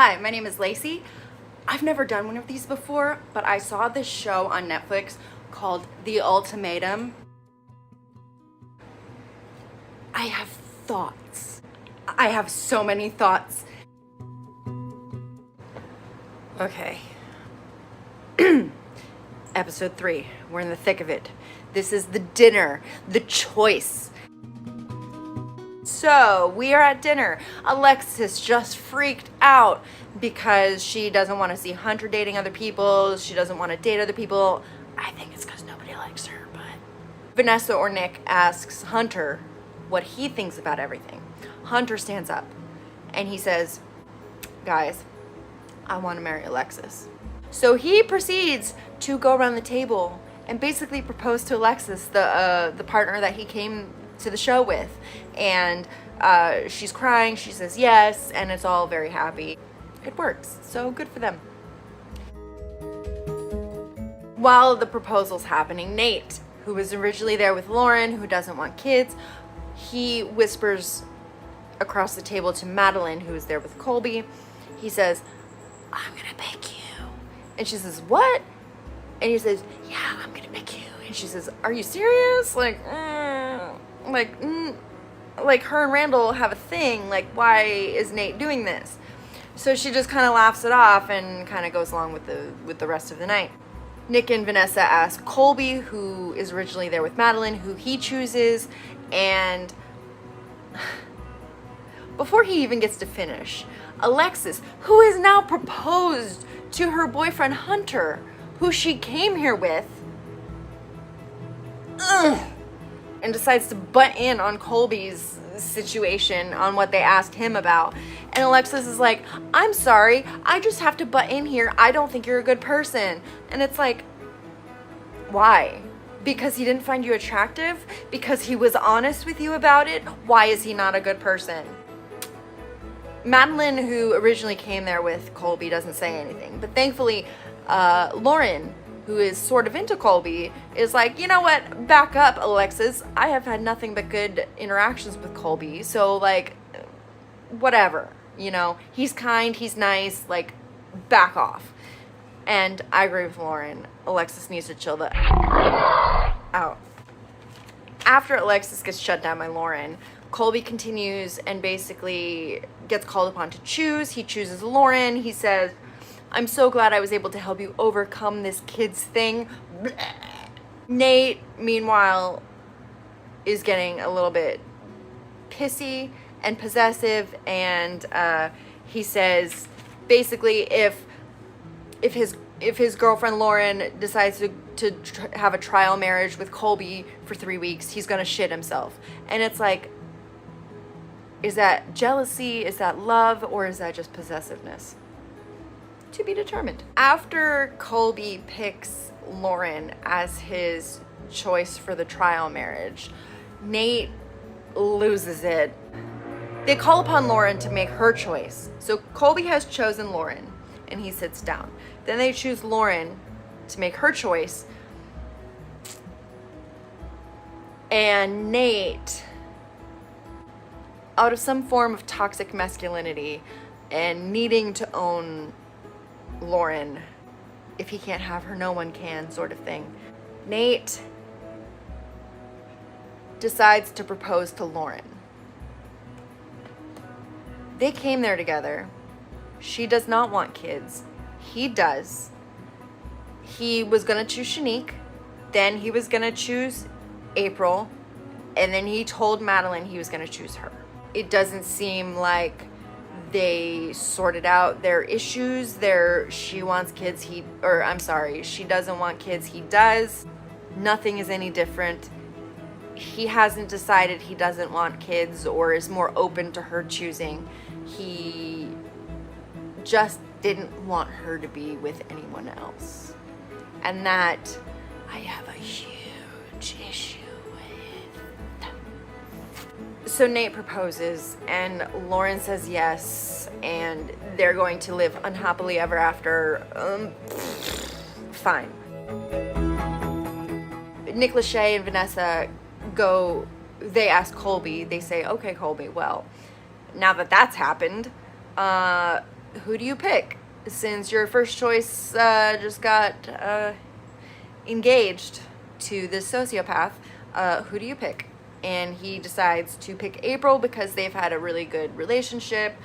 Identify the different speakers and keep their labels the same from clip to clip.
Speaker 1: Hi, my name is Lacey. I've never done one of these before, but I saw this show on Netflix called The Ultimatum. I have thoughts. I have so many thoughts. Okay. Episode 3. We're in the thick of it. This is the dinner, the choice. So we are at dinner. Alexis just freaked out because she doesn't want to see Hunter dating other people. She doesn't want to date other people. I think it's because nobody likes her, but Vanessa or Nick asks Hunter what he thinks about everything. Hunter stands up and he says, guys, I want to marry Alexis. So he proceeds to go around the table and basically propose to Alexis, the partner that he came to the show with. And she's crying, she says yes, and it's all very happy. It works, so good for them. While the proposal's happening, Nate, who was originally there with Lauren, who doesn't want kids, he whispers across the table to Madeline, who is there with Colby. He says, I'm gonna pick you. And she says, what? And he says, yeah, I'm gonna pick you. And she says, are you serious? Like her and Randall have a thing. Like, why is Nate doing this? So she just kind of laughs it off and kind of goes along with the rest of the night. Nick and Vanessa ask Colby, who is originally there with Madeline, who he chooses. And before he even gets to finish, Alexis, who is now proposed to her boyfriend Hunter, who she came here with, and decides to butt in on Colby's situation, on what they asked him about. And Alexis is like, I'm sorry, I just have to butt in here. I don't think you're a good person. And it's like, why? Because he didn't find you attractive? Because he was honest with you about it? Why is he not a good person? Madeline, who originally came there with Colby, doesn't say anything. But thankfully, Lauren, who is sort of into Colby, is like, you know what, back up, Alexis. I have had nothing but good interactions with Colby, so like, whatever, you know, he's kind, he's nice, like, back off. And I agree with Lauren. Alexis needs to chill the out. After Alexis gets shut down by Lauren, Colby continues and basically gets called upon to choose. He chooses Lauren. He says, I'm so glad I was able to help you overcome this kid's thing. Nate, meanwhile, is getting a little bit pissy and possessive, and he says, basically, if his girlfriend Lauren decides to have a trial marriage with Colby for 3 weeks, he's gonna shit himself. And it's like, is that jealousy? Is that love? Or is that just possessiveness? To be determined. After Colby picks Lauren as his choice for the trial marriage, Nate loses it. They call upon Lauren to make her choice. So Colby has chosen Lauren and he sits down. Then they choose Lauren to make her choice. And Nate, out of some form of toxic masculinity and needing to own Lauren, if he can't have her, no one can, sort of thing, Nate decides to propose to Lauren. They came there together. She does not want kids. He does. He was gonna choose Shanique, then he was gonna choose April, and then he told Madeline he was gonna choose her. It doesn't seem like they sorted out their issues. She wants kids, she doesn't want kids, he does. Nothing is any different. He hasn't decided he doesn't want kids or is more open to her choosing. He just didn't want her to be with anyone else. And that I have a huge issue with. So Nate proposes and Lauren says yes, and they're going to live unhappily ever after. Fine. Nick Lachey and Vanessa they ask Colby, they say, okay, Colby, well, now that that's happened, who do you pick? Since your first choice just got engaged to this sociopath, who do you pick? And he decides to pick April because they've had a really good relationship.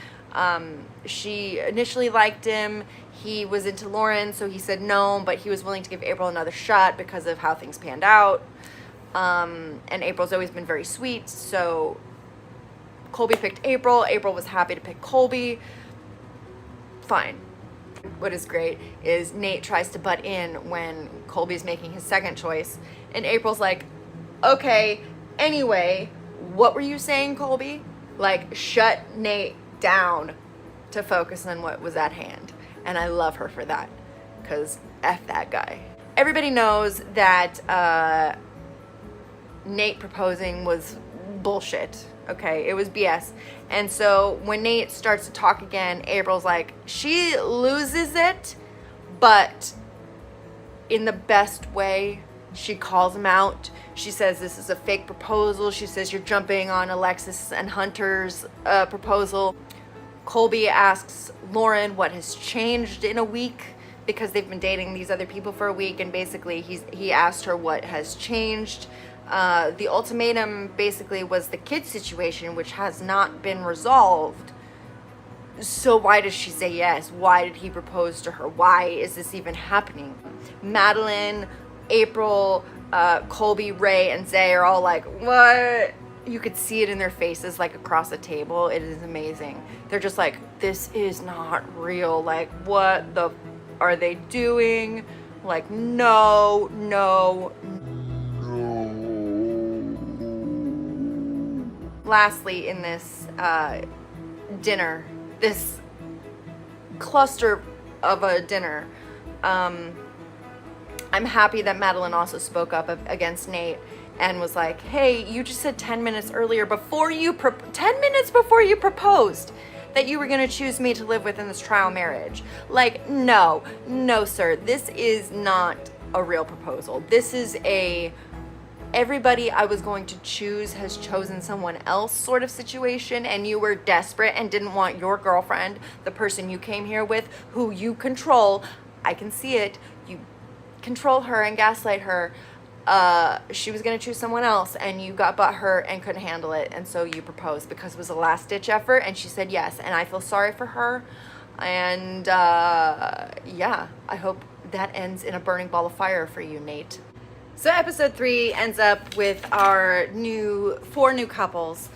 Speaker 1: She initially liked him. He was into Lauren, so he said no, but he was willing to give April another shot because of how things panned out. And April's always been very sweet, so Colby picked April. April was happy to pick Colby. Fine. What is great is Nate tries to butt in when Colby's making his second choice, and April's like, okay, anyway, what were you saying, Colby? Like, shut Nate down to focus on what was at hand. And I love her for that, because F that guy. Everybody knows that Nate proposing was bullshit. Okay, it was BS. And so when Nate starts to talk again, April's like, she loses it, but in the best way. She calls him out. She says this is a fake proposal. She says you're jumping on Alexis and Hunter's proposal. Colby asks Lauren what has changed in a week, because they've been dating these other people for a week, and basically he asked her what has changed. The ultimatum basically was the kid situation, which has not been resolved. So why does she say yes? Why did he propose to her? Why is this even happening? Madeline, April, Colby, Ray, and Zay are all like, what? You could see it in their faces, like across the table. It is amazing. They're just like, this is not real. Like, what the are they doing? Like, no. Lastly, in this dinner, this cluster of a dinner, I'm happy that Madeline also spoke up against Nate and was like, hey, you just said 10 minutes earlier before you 10 minutes before you proposed that you were going to choose me to live with in this trial marriage. Like, no, sir. This is not a real proposal. This is everybody I was going to choose has chosen someone else sort of situation, and you were desperate and didn't want your girlfriend, the person you came here with, who you control. I can see it. You control her and gaslight her. She was going to choose someone else, and you got butthurt and couldn't handle it, and so you proposed because it was a last-ditch effort, and she said yes, and I feel sorry for her, and yeah, I hope that ends in a burning ball of fire for you, Nate. So episode 3 ends up with our 4 new couples.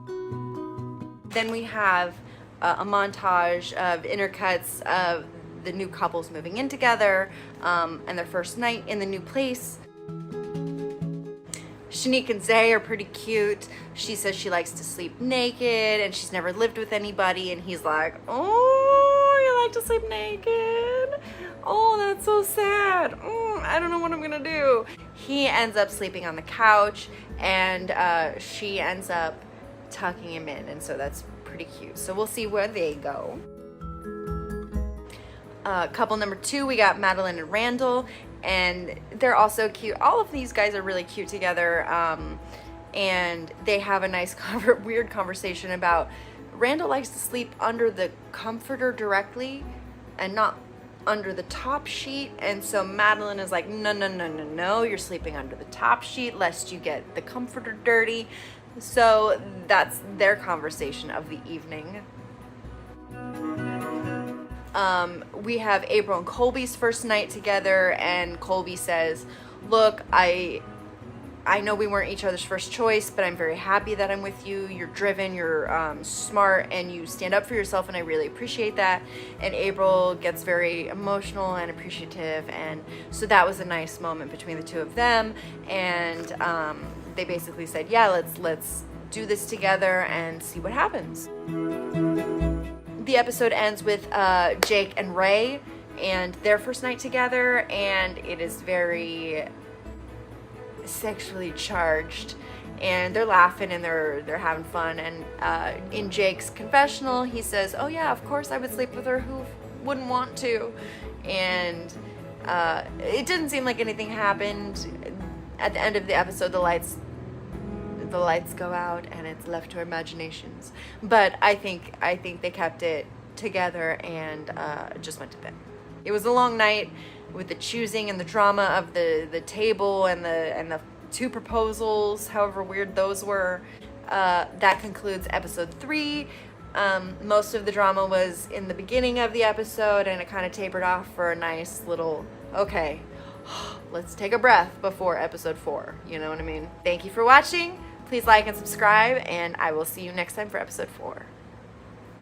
Speaker 1: Then we have a montage of intercuts of the new couples moving in together, and their first night in the new place. Shanique and Zay are pretty cute. She says she likes to sleep naked and she's never lived with anybody, and he's like, oh, you like to sleep naked? Oh, that's so sad. I don't know what I'm gonna do. He ends up sleeping on the couch, and she ends up tucking him in, and so that's pretty cute. So we'll see where they go. Couple number 2, we got Madeline and Randall, and they're also cute. All of these guys are really cute together, and they have a nice weird conversation about Randall likes to sleep under the comforter directly and not under the top sheet, and so Madeline is like, no, you're sleeping under the top sheet lest you get the comforter dirty. So that's their conversation of the evening. We have April and Colby's first night together, and Colby says, look, I know we weren't each other's first choice, but I'm very happy that I'm with you. You're driven, you're smart, and you stand up for yourself, and I really appreciate that. And April gets very emotional and appreciative, and so that was a nice moment between the two of them. And they basically said, yeah, let's do this together and see what happens. The episode ends with Jake and Ray and their first night together, and it is very sexually charged, and they're laughing and they're having fun. And in Jake's confessional, he says, oh yeah, of course I would sleep with her, who wouldn't want to? And it didn't seem like anything happened. At the end of the episode, the lights go out and it's left to our imaginations, but I think they kept it together and just went to bed. It was a long night with the choosing and the drama of the table and the two proposals, however weird those were. That concludes episode 3. Most of the drama was in the beginning of the episode, and it kind of tapered off for a nice little, okay, let's take a breath before episode 4. You know what I mean? Thank you for watching. Please like and subscribe, and I will see you next time for episode 4.